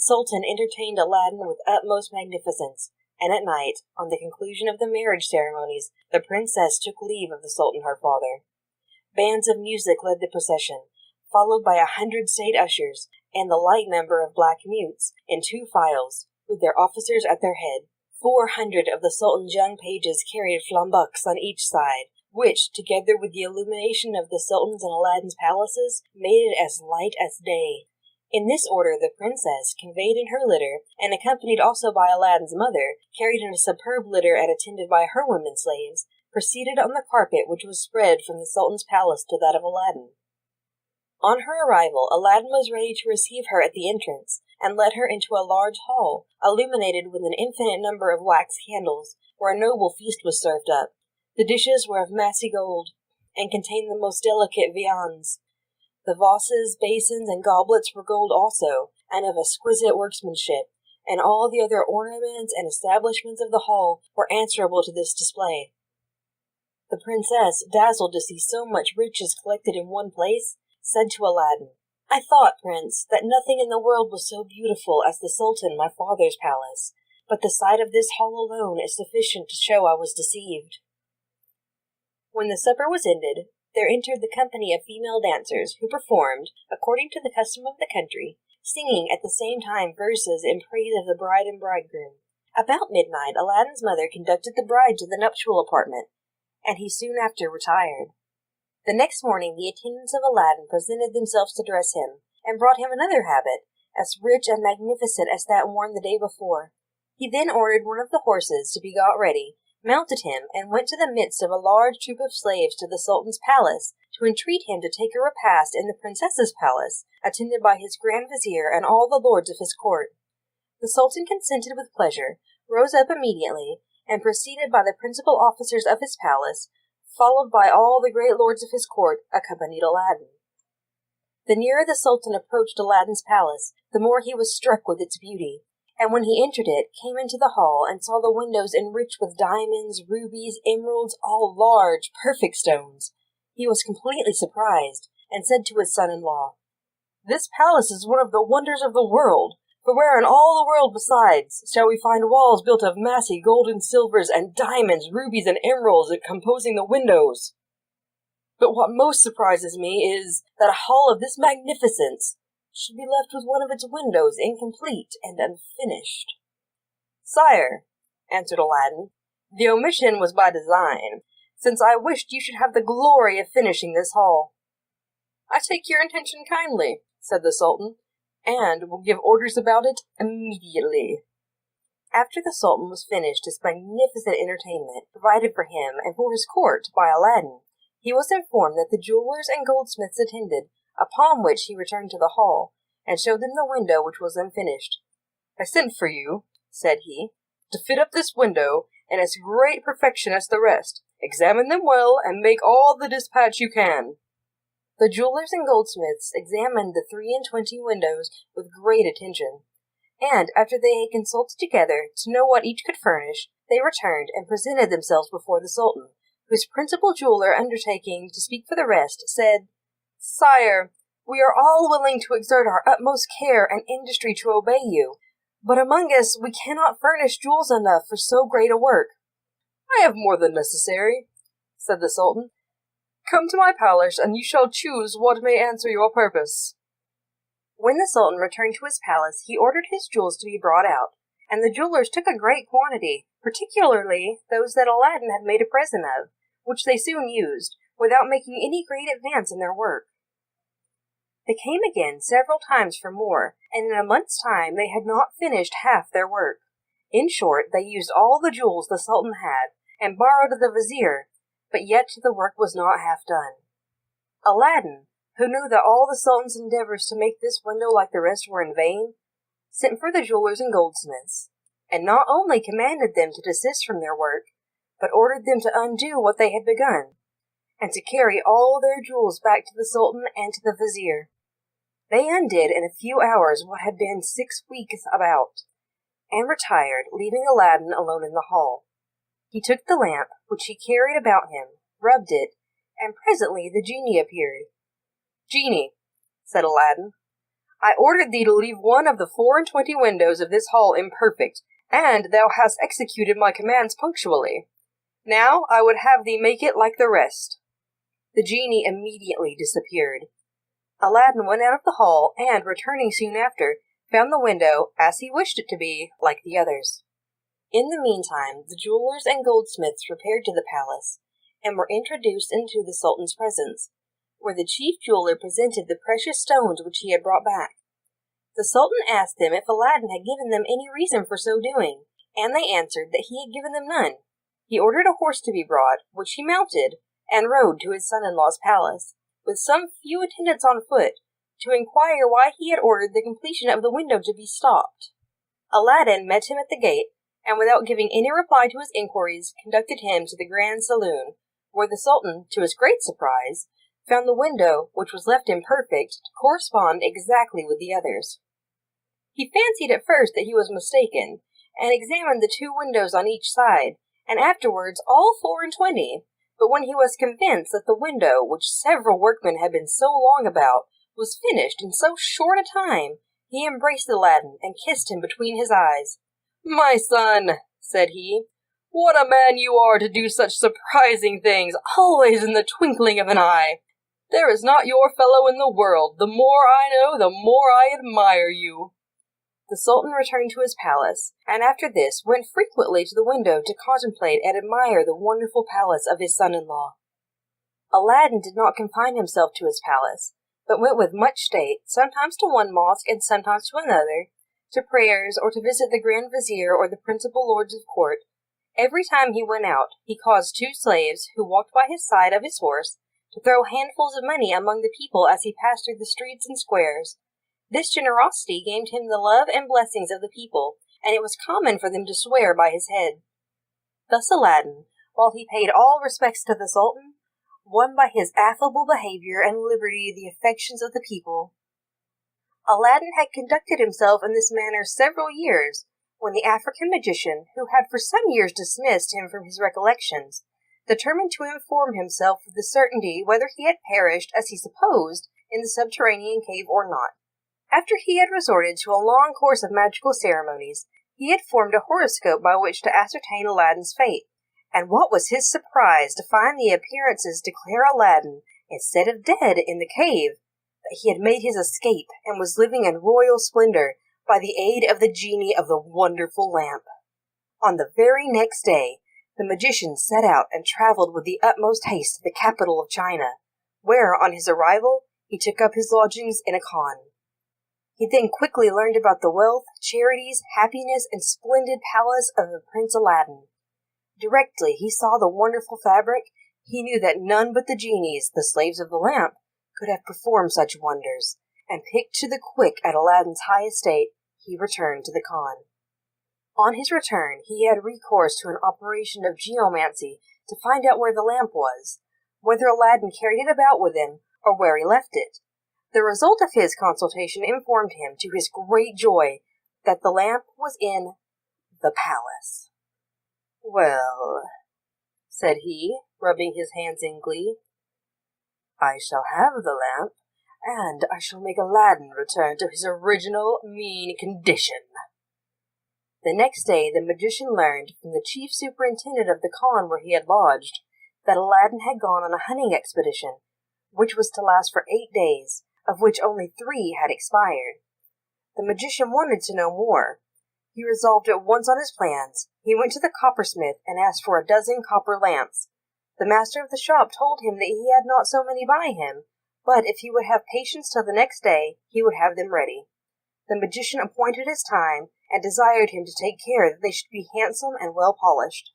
Sultan entertained Aladdin with utmost magnificence, and at night, on the conclusion of the marriage ceremonies, the princess took leave of the Sultan her father. Bands of music led the procession, followed by 100 state ushers, and the like number of black mutes, in 2 files, with their officers at their head. 400 of the Sultan's young pages carried flambeaux on each side, which, together with the illumination of the Sultan's and Aladdin's palaces, made it as light as day. In this order the princess, conveyed in her litter, and accompanied also by Aladdin's mother, carried in a superb litter and attended by her women slaves, proceeded on the carpet which was spread from the Sultan's palace to that of Aladdin. On her arrival, Aladdin was ready to receive her at the entrance, and led her into a large hall, illuminated with an infinite number of wax candles, where a noble feast was served up. The dishes were of massy gold, and contained the most delicate viands. The vases, basins, and goblets were gold also, and of exquisite workmanship, and all the other ornaments and establishments of the hall were answerable to this display. The princess, dazzled to see so much riches collected in one place, said to Aladdin, "I thought, Prince, that nothing in the world was so beautiful as the Sultan, my father's palace, but the sight of this hall alone is sufficient to show I was deceived." When the supper was ended, there entered the company of female dancers, who performed, according to the custom of the country, singing at the same time verses in praise of the bride and bridegroom. About midnight, Aladdin's mother conducted the bride to the nuptial apartment, and he soon after retired. The next morning the attendants of Aladdin presented themselves to dress him, and brought him another habit, as rich and magnificent as that worn the day before. He then ordered one of the horses to be got ready, mounted him, and went to the midst of a large troop of slaves to the Sultan's palace, to entreat him to take a repast in the princess's palace, attended by his Grand Vizier and all the lords of his court. The Sultan consented with pleasure, rose up immediately, and, preceded by the principal officers of his palace, followed by all the great lords of his court, accompanied Aladdin. The nearer the Sultan approached Aladdin's palace, the more he was struck with its beauty, and when he entered it, came into the hall, and saw the windows enriched with diamonds, rubies, emeralds, all large, perfect stones. He was completely surprised, and said to his son-in-law, "This palace is one of the wonders of the world, for where in all the world besides shall we find walls built of massy gold and silvers, and diamonds, rubies, and emeralds composing the windows? But what most surprises me is that a hall of this magnificence should be left with one of its windows incomplete and unfinished." "Sire," answered Aladdin, "the omission was by design, since I wished you should have the glory of finishing this hall." "I take your intention kindly," said the Sultan, "and will give orders about it immediately." After the Sultan was finished his magnificent entertainment, provided for him and for his court by Aladdin, he was informed that the jewelers and goldsmiths attended, upon which he returned to the hall, and showed them the window which was unfinished. "I sent for you," said he, "to fit up this window in as great perfection as the rest. Examine them well, and make all the dispatch you can." The jewelers and goldsmiths examined the 23 windows with great attention, and, after they had consulted together to know what each could furnish, they returned and presented themselves before the Sultan, whose principal jeweler, undertaking to speak for the rest, said, "Sire, we are all willing to exert our utmost care and industry to obey you, but among us we cannot furnish jewels enough for so great a work." "I have more than necessary," said the Sultan. "Come to my palace, and you shall choose what may answer your purpose." When the Sultan returned to his palace, he ordered his jewels to be brought out, and the jewelers took a great quantity, particularly those that Aladdin had made a present of, which they soon used, without making any great advance in their work. They came again several times for more, and in a month's time they had not finished half their work. In short, they used all the jewels the Sultan had, and borrowed of the Vizier, but yet the work was not half done. Aladdin, who knew that all the Sultan's endeavors to make this window like the rest were in vain, sent for the jewelers and goldsmiths, and not only commanded them to desist from their work, but ordered them to undo what they had begun, and to carry all their jewels back to the Sultan and to the Vizier. They undid in a few hours what had been 6 weeks about, and retired, leaving Aladdin alone in the hall. He took the lamp, which he carried about him, rubbed it, and presently the genie appeared. "Genie," said Aladdin, I ordered thee to leave one of the 24 windows of this hall imperfect, and thou hast executed my commands punctually. Now I would have thee make it like the rest." The genie immediately disappeared. Aladdin went out of the hall, and, returning soon after, found the window, as he wished it to be, like the others. In the meantime, the jewelers and goldsmiths repaired to the palace, and were introduced into the Sultan's presence, where the chief jeweler presented the precious stones which he had brought back. The Sultan asked them if Aladdin had given them any reason for so doing, and they answered that he had given them none. He ordered a horse to be brought, which he mounted, and rode to his son-in-law's palace, with some few attendants on foot, to inquire why he had ordered the completion of the window to be stopped. Aladdin met him at the gate, and without giving any reply to his inquiries, conducted him to the grand saloon, where the Sultan, to his great surprise, found the window, which was left imperfect, to correspond exactly with the others. He fancied at first that he was mistaken, and examined the 2 windows on each side, and afterwards all 24, but when he was convinced that the window, which several workmen had been so long about, was finished in so short a time, he embraced Aladdin and kissed him between his eyes. "My son," said he, "what a man you are to do such surprising things, always in the twinkling of an eye! There is not your fellow in the world. The more I know, the more I admire you." The Sultan returned to his palace, and after this went frequently to the window to contemplate and admire the wonderful palace of his son-in-law. Aladdin did not confine himself to his palace, but went with much state, sometimes to one mosque and sometimes to another, to prayers, or to visit the Grand Vizier or the principal lords of court. Every time he went out, he caused 2 slaves, who walked by his side of his horse, to throw handfuls of money among the people as he passed through the streets and squares. This generosity gained him the love and blessings of the people, and it was common for them to swear by his head. Thus Aladdin, while he paid all respects to the Sultan, won by his affable behavior and liberty the affections of the people. Aladdin had conducted himself in this manner several years, when the African magician, who had for some years dismissed him from his recollections, determined to inform himself with the certainty whether he had perished, as he supposed, in the subterranean cave or not. After he had resorted to a long course of magical ceremonies, he had formed a horoscope by which to ascertain Aladdin's fate, and what was his surprise to find the appearances declare Aladdin, instead of dead in the cave, that he had made his escape and was living in royal splendor by the aid of the genie of the wonderful lamp. On the very next day, the magician set out and traveled with the utmost haste to the capital of China, where, on his arrival, he took up his lodgings in a khan. He then quickly learned about the wealth, charities, happiness, and splendid palace of the Prince Aladdin. Directly he saw the wonderful fabric, he knew that none but the genies, the slaves of the lamp, could have performed such wonders, and picked to the quick at Aladdin's high estate, he returned to the khan. On his return, he had recourse to an operation of geomancy to find out where the lamp was, whether Aladdin carried it about with him, or where he left it. The result of his consultation informed him, to his great joy, that the lamp was in the palace. "Well," said he, rubbing his hands in glee, "I shall have the lamp, and I shall make Aladdin return to his original mean condition." The next day the magician learned from the chief superintendent of the khan where he had lodged that Aladdin had gone on a hunting expedition, which was to last for 8 days, of which only 3 had expired. The magician wanted to know more. He resolved at once on his plans. He went to the coppersmith and asked for a 12 copper lamps. The master of the shop told him that he had not so many by him, but if he would have patience till the next day, he would have them ready. The magician appointed his time, and desired him to take care that they should be handsome and well polished.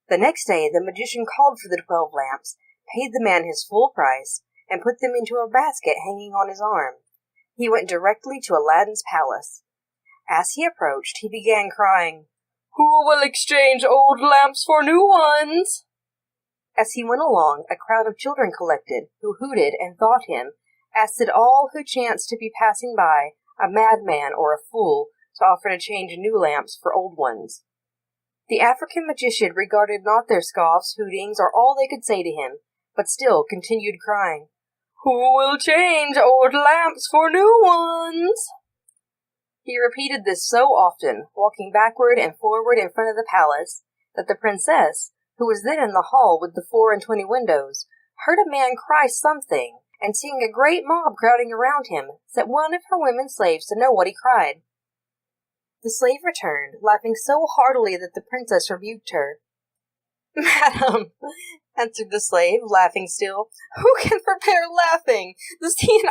The next day the magician called for the 12 lamps, paid the man his full price, and put them into a basket hanging on his arm. He went directly to Aladdin's palace. As he approached, he began crying, "Who will exchange old lamps for new ones?" As he went along, a crowd of children collected, who hooted and thought him, as did all who chanced to be passing by, a madman or a fool, to offer to change new lamps for old ones. The African magician regarded not their scoffs, hootings, or all they could say to him, but still continued crying, Who will change old lamps for new ones? He repeated this so often, walking backward and forward in front of the palace, that the princess, who was then in the hall with the 24 windows, heard a man cry something, and seeing a great mob crowding around him, sent one of her women slaves to know what he cried. The slave returned, laughing so heartily that the princess rebuked her. "Madam," answered the slave, laughing still, "who can forbear laughing to see an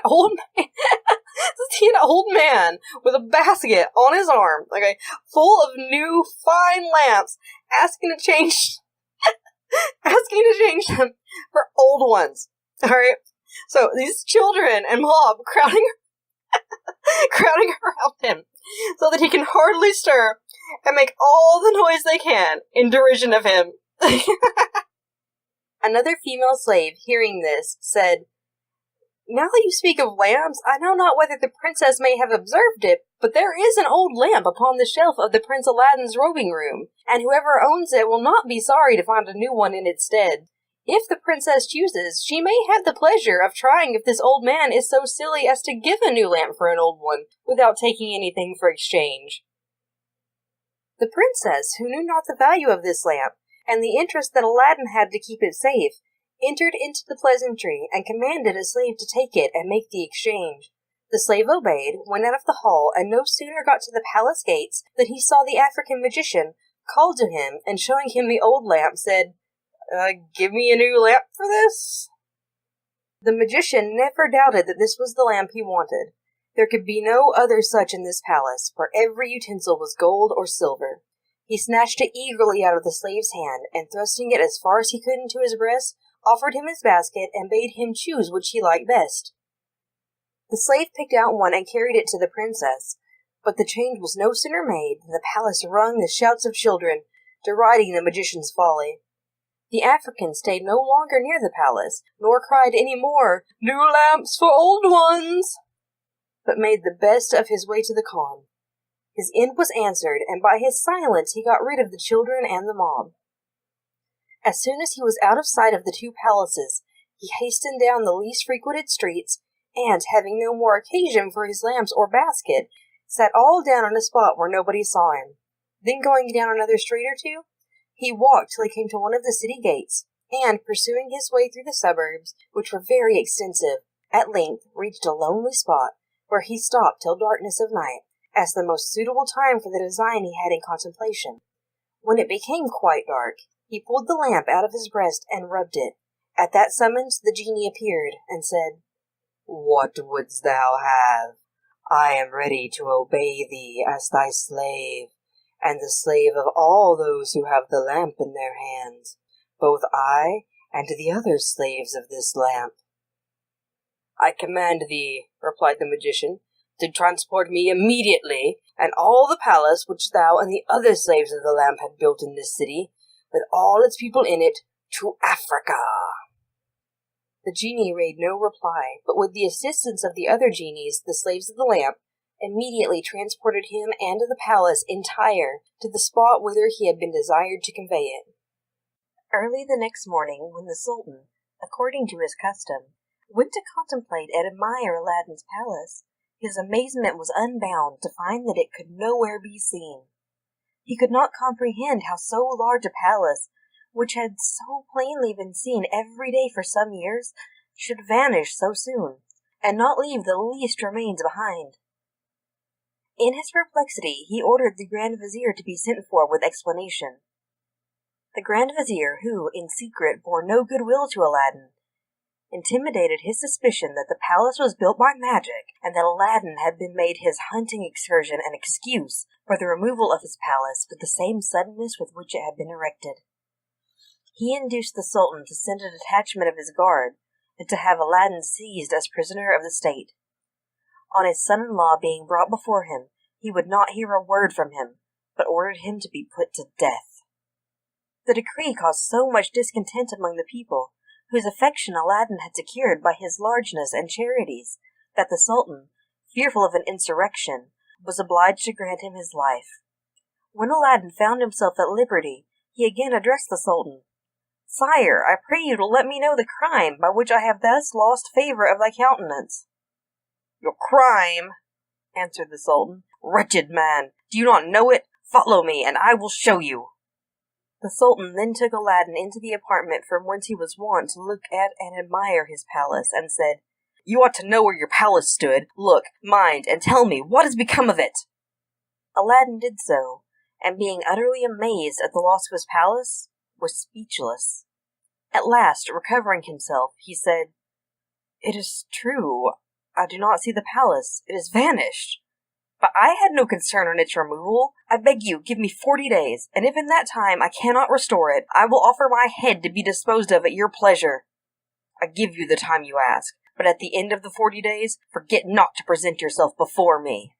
old man, with a basket on his arm, full of new fine lamps, asking to change them for old ones." All right. So these children and mob crowding around him, so that he can hardly stir, and make all the noise they can in derision of him. Another female slave, hearing this, said, "Now that you speak of lamps, I know not whether the princess may have observed it, but there is an old lamp upon the shelf of the Prince Aladdin's robing room, and whoever owns it will not be sorry to find a new one in its stead. If the princess chooses, she may have the pleasure of trying if this old man is so silly as to give a new lamp for an old one, without taking anything for exchange." The princess, who knew not the value of this lamp, and the interest that Aladdin had to keep it safe, entered into the pleasantry, and commanded a slave to take it and make the exchange. The slave obeyed, went out of the hall, and no sooner got to the palace gates than he saw the African magician, called to him, and showing him the old lamp, said, "Give me a new lamp for this?" The magician never doubted that this was the lamp he wanted. There could be no other such in this palace, for every utensil was gold or silver. He snatched it eagerly out of the slave's hand, and thrusting it as far as he could into his breast, offered him his basket, and bade him choose which he liked best. The slave picked out one and carried it to the princess, but the change was no sooner made than the palace rung the shouts of children, deriding the magician's folly. The African stayed no longer near the palace, nor cried any more, "New lamps for old ones," but made the best of his way to the Khan. His end was answered, and by his silence he got rid of the children and the mob. As soon as he was out of sight of the two palaces, he hastened down the least frequented streets, and, having no more occasion for his lamps or basket, sat all down on a spot where nobody saw him. Then going down another street or two, he walked till he came to one of the city gates, and, pursuing his way through the suburbs, which were very extensive, at length reached a lonely spot, where he stopped till darkness of night, as the most suitable time for the design he had in contemplation. When it became quite dark, he pulled the lamp out of his breast and rubbed it. At that summons the genie appeared, and said, "What wouldst thou have? I am ready to obey thee as thy slave, and the slave of all those who have the lamp in their hands, both I and the other slaves of this lamp." "I command thee," replied the magician, "to transport me immediately, and all the palace which thou and the other slaves of the lamp had built in this city, with all its people in it, to Africa." The genie made no reply, but with the assistance of the other genies, the slaves of the lamp, immediately transported him and the palace entire to the spot whither he had been desired to convey it. Early the next morning, when the Sultan, according to his custom, went to contemplate and admire Aladdin's palace, his amazement was unbounded to find that it could nowhere be seen. He could not comprehend how so large a palace, which had so plainly been seen every day for some years, should vanish so soon, and not leave the least remains behind. In his perplexity, he ordered the Grand Vizier to be sent for with explanation. The Grand Vizier, who, in secret, bore no goodwill to Aladdin, intimidated his suspicion that the palace was built by magic, and that Aladdin had been made his hunting excursion an excuse for the removal of his palace with the same suddenness with which it had been erected. He induced the Sultan to send a detachment of his guard, and to have Aladdin seized as prisoner of the state. On his son-in-law being brought before him, he would not hear a word from him, but ordered him to be put to death. The decree caused so much discontent among the people, whose affection Aladdin had secured by his largeness and charities, that the Sultan, fearful of an insurrection, was obliged to grant him his life. When Aladdin found himself at liberty, he again addressed the Sultan. Sire, I pray you to let me know the crime by which I have thus lost favour of thy countenance. Your crime, answered the Sultan. Wretched man, do you not know it? Follow me, and I will show you. The Sultan then took Aladdin into the apartment from whence he was wont to look at and admire his palace, and said, You ought to know where your palace stood. Look, mind, and tell me, what has become of it? Aladdin did so, and being utterly amazed at the loss of his palace, was speechless. At last, recovering himself, he said, It is true, I do not see the palace. It has vanished. But I had no concern in its removal. I beg you, give me 40 days, and if in that time I cannot restore it, I will offer my head to be disposed of at your pleasure. I give you the time you ask, but at the end of the 40 days, forget not to present yourself before me.